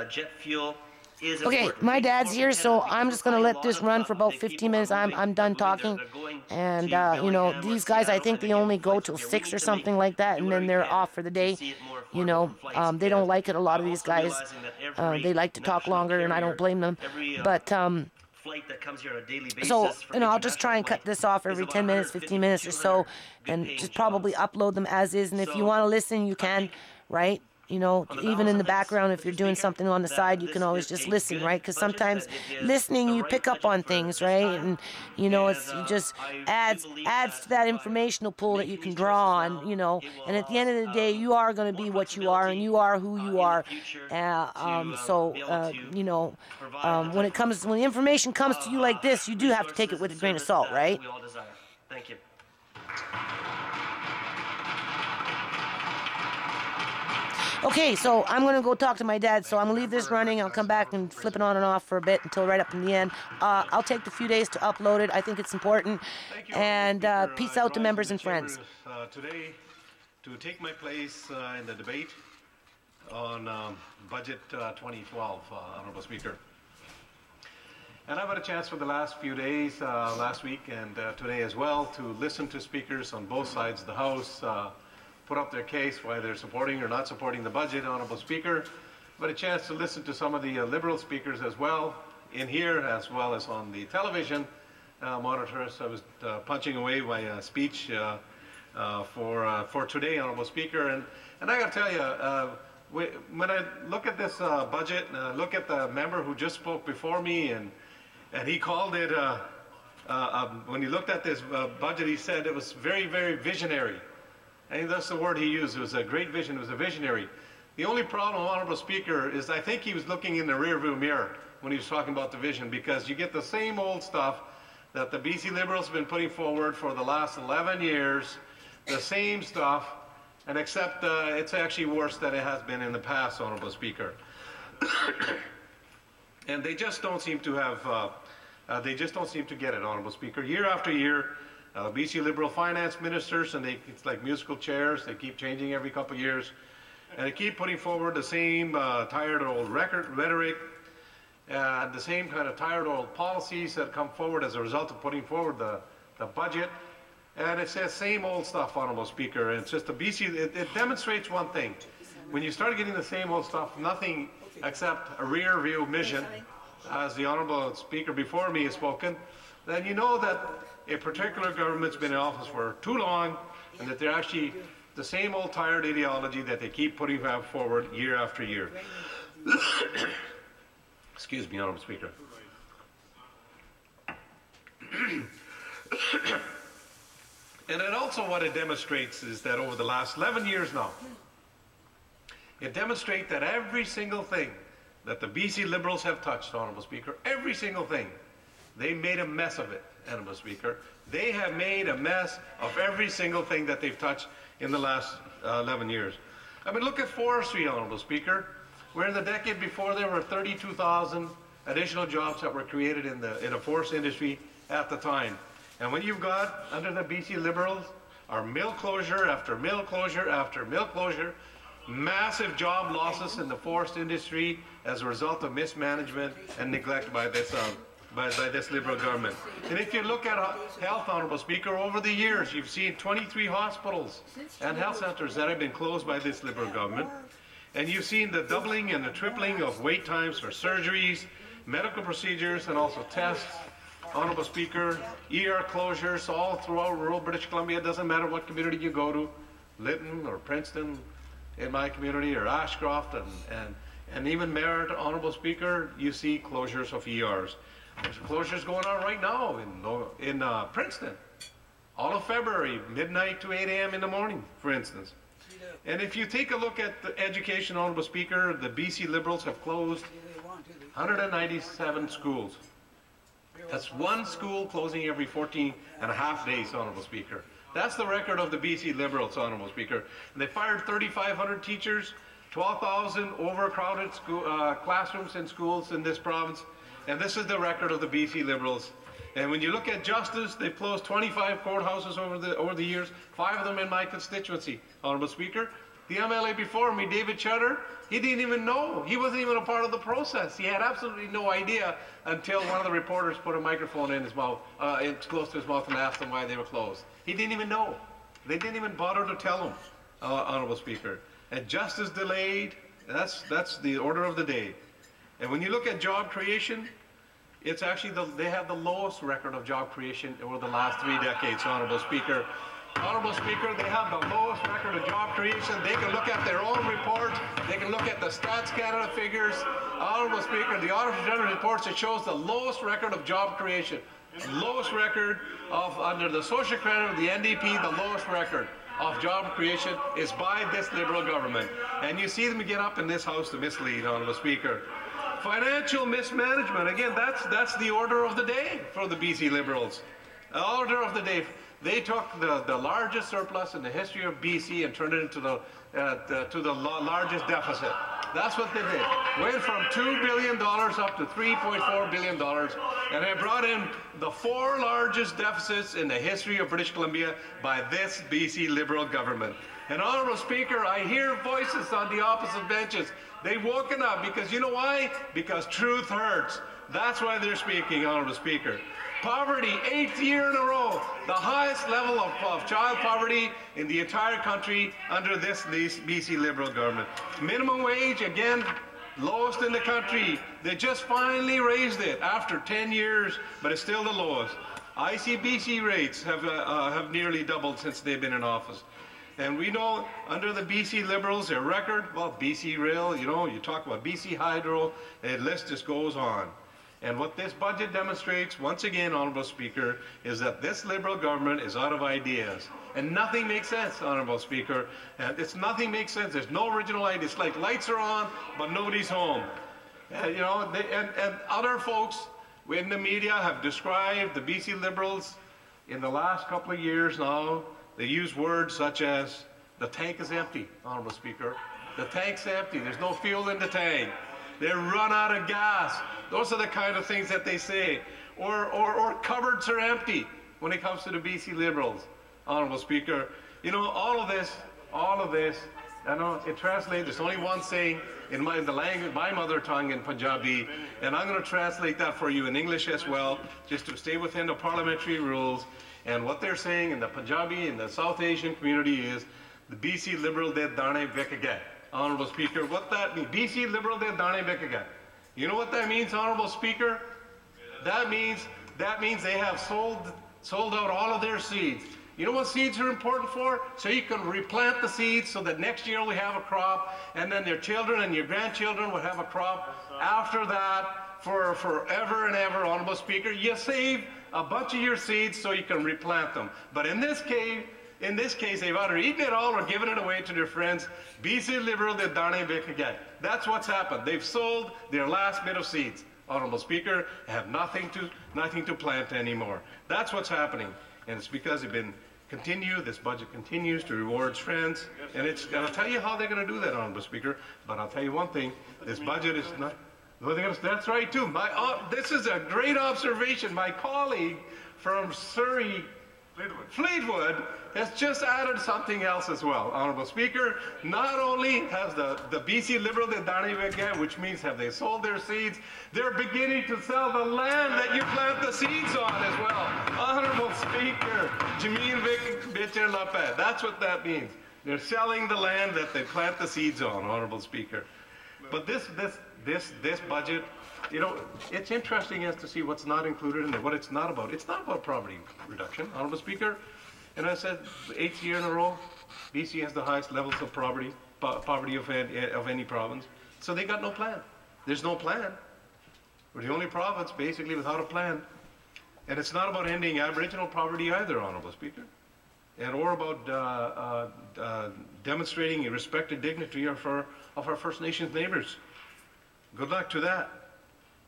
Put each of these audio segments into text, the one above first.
jet fuel is Okay, important. my dad's here, so I'm just gonna let this run for about 15 minutes. I'm done talking, and you know, these guys, I think they only go till 6 or something like that, and then they're off for the day. You know, they don't like it. A lot of these guys, they like to talk longer, and I don't blame them. But flight that comes here on a daily basis. so, you know, I'll just try and cut this off every 10 minutes, 15 minutes or so, and just probably upload them as is. And if you want to listen, you can, right? You know, even in the background, if you're doing something on the side, you can always just listen, right? Because sometimes listening, you pick up on things, right? And, you know, it just adds to that informational pool that you can draw on, you know. And at the end of the day, you are going to be what you are, and you are who you are. You know, when the information comes to you like this, you do have to take it with a grain of salt, right? We all desire. Thank you. Okay, so I'm going to go talk to my dad, so I'm going to leave this running. I'll come back and flip it on and off for a bit until right up in the end. I'll take the few days to upload it. I think it's important. And peace out to members and friends. Today, to take my place in the debate on Budget 2012, Honorable Speaker. And I've had a chance for the last few days, last week and today as well, to listen to speakers on both sides of the House, put up their case why they're supporting or not supporting the budget, Honorable Speaker. But a chance to listen to some of the Liberal speakers as well, in here as well as on the television monitors. I was punching away my speech for today, Honorable Speaker. And I got to tell you, when I look at this budget, and I look at the member who just spoke before me, and he called it, when he looked at this budget, he said it was very, very visionary. I think that's the word he used. It was a great vision. It was a visionary. The only problem, Honorable Speaker, is I think he was looking in the rearview mirror when he was talking about the vision, because you get the same old stuff that the BC Liberals have been putting forward for the last 11 years, the same stuff, and except it's actually worse than it has been in the past, Honorable Speaker. And they just don't seem to have, they just don't seem to get it, Honorable Speaker. Year after year, BC Liberal finance ministers, and it's like musical chairs, they keep changing every couple of years, and they keep putting forward the same tired old rhetoric, the same kind of tired old policies that come forward as a result of putting forward the budget. And it's the same old stuff, Honorable Speaker. And it's just the BC, it demonstrates one thing. When you start getting the same old stuff, nothing except a rear view mission, as the Honorable Speaker before me has spoken, then you know that a particular government's been in office for too long, and that they're actually the same old tired ideology that they keep putting forward year after year. Excuse me, Honourable Speaker. And then also what it demonstrates is that over the last 11 years now, it demonstrates that every single thing that the BC Liberals have touched, Honourable Speaker, every single thing, they made a mess of it, Honourable Speaker. They have made a mess of every single thing that they've touched in the last 11 years. I mean, look at forestry, Honourable Speaker. Where in the decade before there were 32,000 additional jobs that were created in the forest industry at the time. And when you've got, under the BC Liberals, our mill closure after mill closure after mill closure, massive job losses in the forest industry as a result of mismanagement and neglect by this Liberal government. And if you look at health, Honourable Speaker, over the years you've seen 23 hospitals and health centres that have been closed by this Liberal government. And you've seen the doubling and the tripling of wait times for surgeries, medical procedures, and also tests. Honourable Speaker, ER closures all throughout rural British Columbia. It doesn't matter what community you go to, Lytton or Princeton in my community, or Ashcroft, and even Merritt, Honourable Speaker, you see closures of ERs. There's closures going on right now in Princeton, all of February, midnight to 8 a.m. in the morning, for instance. And if you take a look at the education, Honourable Speaker, the BC Liberals have closed 197 schools. That's one school closing every 14 and a half days, Honourable Speaker. That's the record of the BC Liberals, Honourable Speaker. And they fired 3,500 teachers, 12,000 overcrowded classrooms in schools in this province. And this is the record of the BC Liberals. And when you look at justice, they've closed 25 courthouses over the years, 5 of them in my constituency, Honourable Speaker. The MLA before me, David Chutter, he didn't even know. He wasn't even a part of the process. He had absolutely no idea until one of the reporters put a microphone in his mouth, close to his mouth, and asked him why they were closed. He didn't even know. They didn't even bother to tell him, Honorable Speaker. And justice delayed, that's the order of the day. And when you look at job creation, it's actually, they have the lowest record of job creation over the last 3 decades, Honorable Speaker. Honorable Speaker, they have the lowest record of job creation. They can look at their own report. They can look at the Stats Canada figures. Honorable Speaker, the Auditor General reports, it shows the lowest record of job creation. Lowest record of, under the Social Credit of the NDP, the lowest record of job creation is by this Liberal government. And you see them get up in this House to mislead, Honorable Speaker. Financial mismanagement, again, that's the order of the day for the BC Liberals. The order of the day. They took the largest surplus in the history of BC and turned it into the largest deficit. That's what they did. Went from $2 billion up to $3.4 billion, and they brought in the 4 largest deficits in the history of British Columbia by this BC Liberal government. And Honorable Speaker, I hear voices on the opposite benches. They've woken up because, you know why? Because truth hurts. That's why they're speaking, Honorable Speaker. Poverty, 8th year in a row, the highest level of child poverty in the entire country under this BC Liberal government. Minimum wage, again, lowest in the country. They just finally raised it after 10 years, but it's still the lowest. ICBC rates have nearly doubled since they've been in office. And we know under the BC Liberals, their record, well, BC Rail, you know, you talk about BC Hydro, the list just goes on. And what this budget demonstrates, once again, Honorable Speaker, is that this Liberal government is out of ideas. And nothing makes sense, Honorable Speaker. And nothing makes sense. There's no original idea. It's like lights are on, but nobody's home. You know, and other folks in the media have described the BC Liberals in the last couple of years now. They use words such as, the tank is empty, Honorable Speaker. The tank's empty. There's no fuel in the tank. They run out of gas. Those are the kind of things that they say. Or cupboards are empty when it comes to the BC Liberals, Honorable Speaker. You know, all of this, I know it translates, there's only one saying in the language, my mother tongue in Punjabi, and I'm going to translate that for you in English as well, just to stay within the parliamentary rules. And what they're saying in the Punjabi, in the South Asian community is, the BC Liberal de dane vik gaye. Honorable Speaker, what that means? BC Liberal de dane vik gaye. You know what that means, Honorable Speaker? That means they have sold out all of their seeds. You know what seeds are important for? So you can replant the seeds so that next year we have a crop, and then your children and your grandchildren will have a crop after that for forever and ever, Honorable Speaker. You save a bunch of your seeds so you can replant them. But in this case, they've either eaten it all or given it away to their friends. BC Liberal de dane vik gaye. That's what's happened. They've sold their last bit of seeds, Honorable Speaker, have nothing to plant anymore. That's what's happening. And it's because this budget continues to reward friends. And I'll tell you how they're going to do that, Honorable Speaker. But I'll tell you one thing, this budget is not, that's right too. This is a great observation. My colleague from Surrey, Fleetwood has just added something else as well, Honorable Speaker. Not only has the BC Liberal de dane vik gaye, which means have they sold their seeds, they're beginning to sell the land that you plant the seeds on as well. Honorable Speaker, Jameen Bitcher Lapet, that's what that means. They're selling the land that they plant the seeds on, Honorable Speaker. But this budget, you know, it's interesting as to see what's not included in it, what it's not about. It's not about poverty reduction, Honorable Speaker. And I said, 8th year in a row, BC has the highest levels of poverty of any province. So they got no plan. There's no plan. We're the only province basically without a plan. And it's not about ending Aboriginal poverty either, Honorable Speaker. Or about demonstrating a respect and dignity of our First Nations neighbors. Good luck to that.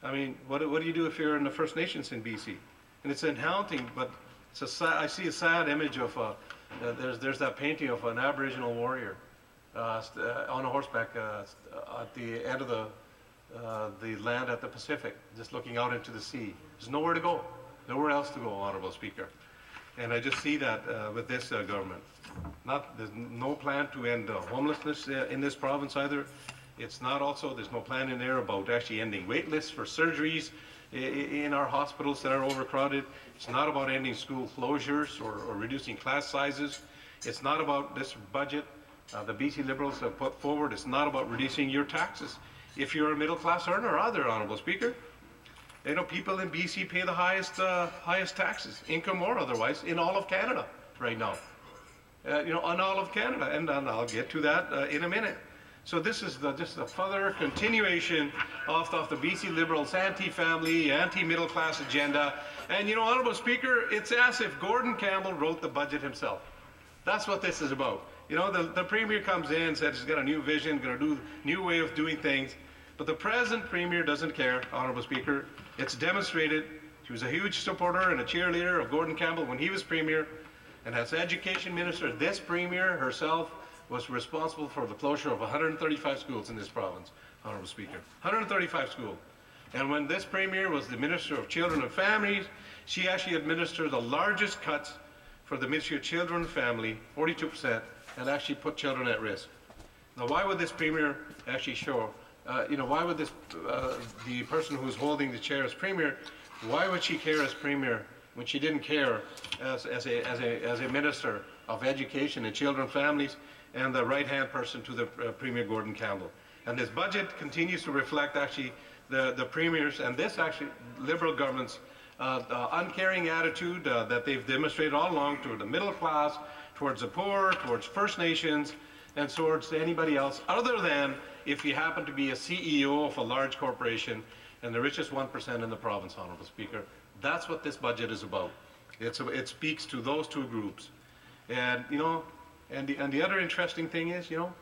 I mean, what do you do if you're in the First Nations in BC? And it's haunting, but I see a sad image of, there's that painting of an Aboriginal warrior on a horseback at the end of the land at the Pacific, just looking out into the sea. There's nowhere to go, nowhere else to go, Honorable Speaker. And I just see that with this government. There's no plan to end homelessness in this province either. It's not also, there's no plan in there about actually ending wait lists for surgeries in our hospitals that are overcrowded. It's not about ending school closures or reducing class sizes. It's not about this budget the BC Liberals have put forward. It's not about reducing your taxes. If you're a middle class earner, either, Honourable Speaker, you know, people in BC pay the highest taxes, income or otherwise, in all of Canada right now. You know, on all of Canada, and I'll get to that in a minute. So this is just a further continuation of the BC Liberals' anti-family, anti-middle class agenda. And you know, Honourable Speaker, it's as if Gordon Campbell wrote the budget himself. That's what this is about. You know, the Premier comes in and says he's got a new vision, going to do a new way of doing things. But the present Premier doesn't care, Honourable Speaker. It's demonstrated. She was a huge supporter and a cheerleader of Gordon Campbell when he was Premier. And as Education Minister, this Premier herself was responsible for the closure of 135 schools in this province, Honourable Speaker. 135 schools. And when this Premier was the Minister of Children and Families, she actually administered the largest cuts for the Ministry of Children and Family, 42%, and actually put children at risk. Now, why would this Premier actually show, you know, why would this, the person who's holding the chair as Premier, why would she care as Premier when she didn't care as a Minister of Education and Children and Families and the right-hand person to the Premier Gordon Campbell? And this budget continues to reflect actually the Premier's and this actually Liberal government's uncaring attitude that they've demonstrated all along toward the middle class, towards the poor, towards First Nations, and towards anybody else other than if you happen to be a CEO of a large corporation and the richest 1% in the province, Honourable Speaker. That's what this budget is about. It speaks to those two groups. And, you know, and the other interesting thing is, you know,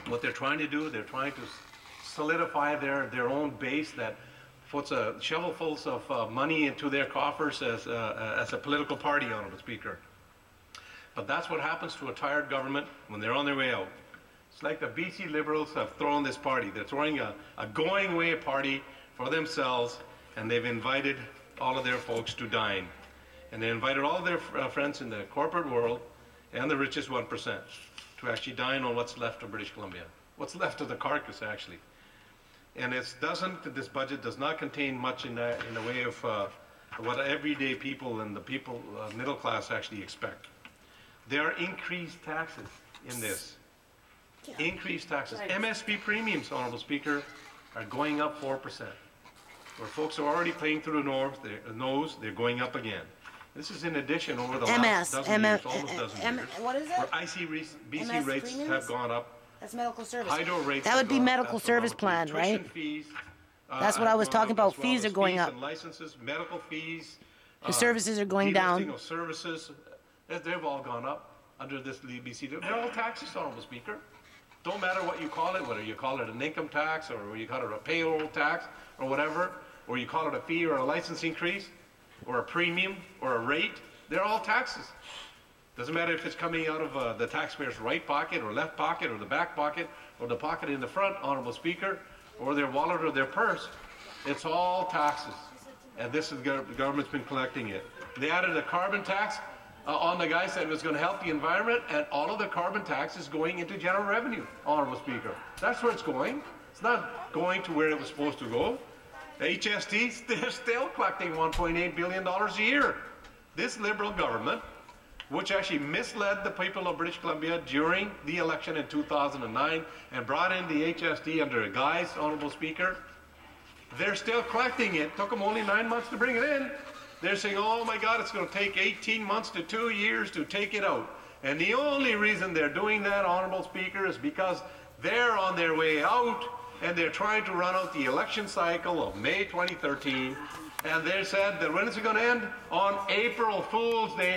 what they're trying to do, they're trying to solidify their own base that puts shovelfuls of money into their coffers as a political party, Honourable Speaker. But that's what happens to a tired government when they're on their way out. It's like the BC Liberals have thrown this party. They're throwing a going-away party for themselves, and they've invited all of their folks to dine. And they invited all of their friends in the corporate world and the richest 1% to actually dine on what's left of British Columbia. What's left of the carcass, actually. And this budget does not contain much in the way of what everyday people and the people, middle class, actually expect. There are increased taxes in this. Yeah. Increased taxes. Right. MSP premiums, Honourable Speaker, are going up 4%. Where folks are already paying through the nose, they're going up again. This is in addition over the last dozen years, almost dozen years. What is it? Where BC rates premiums? Have gone up. That's medical service. Hydro rates that would be medical service plan, right? Fees, that's what I was talking about. Fees are going up. Licenses, medical fees. The services are going down. Of services, they've all gone up under this BC. They're all taxes, Honourable Speaker. Don't matter what you call it, whether you call it an income tax or you call it a payroll tax or whatever, or you call it a fee or a license increase or a premium or a rate, they're all taxes. Doesn't matter if it's coming out of the taxpayer's right pocket or left pocket or the back pocket or the pocket in the front, Honourable Speaker, or their wallet or their purse. It's all taxes. And this is the government's been collecting it. They added a carbon tax on the guy said it was going to help the environment, and all of the carbon tax is going into general revenue, Honourable Speaker. That's where it's going. It's not going to where it was supposed to go. HST, they're still collecting $1.8 billion a year. This Liberal government, which actually misled the people of British Columbia during the election in 2009 and brought in the HST under a guise, Honourable Speaker, they're still collecting it. Took them only 9 months to bring it in. They're saying, oh my God, it's going to take 18 months to 2 years to take it out. And the only reason they're doing that, Honourable Speaker, is because they're on their way out and they're trying to run out the election cycle of May 2013. And they said that when is it going to end? On April Fool's Day.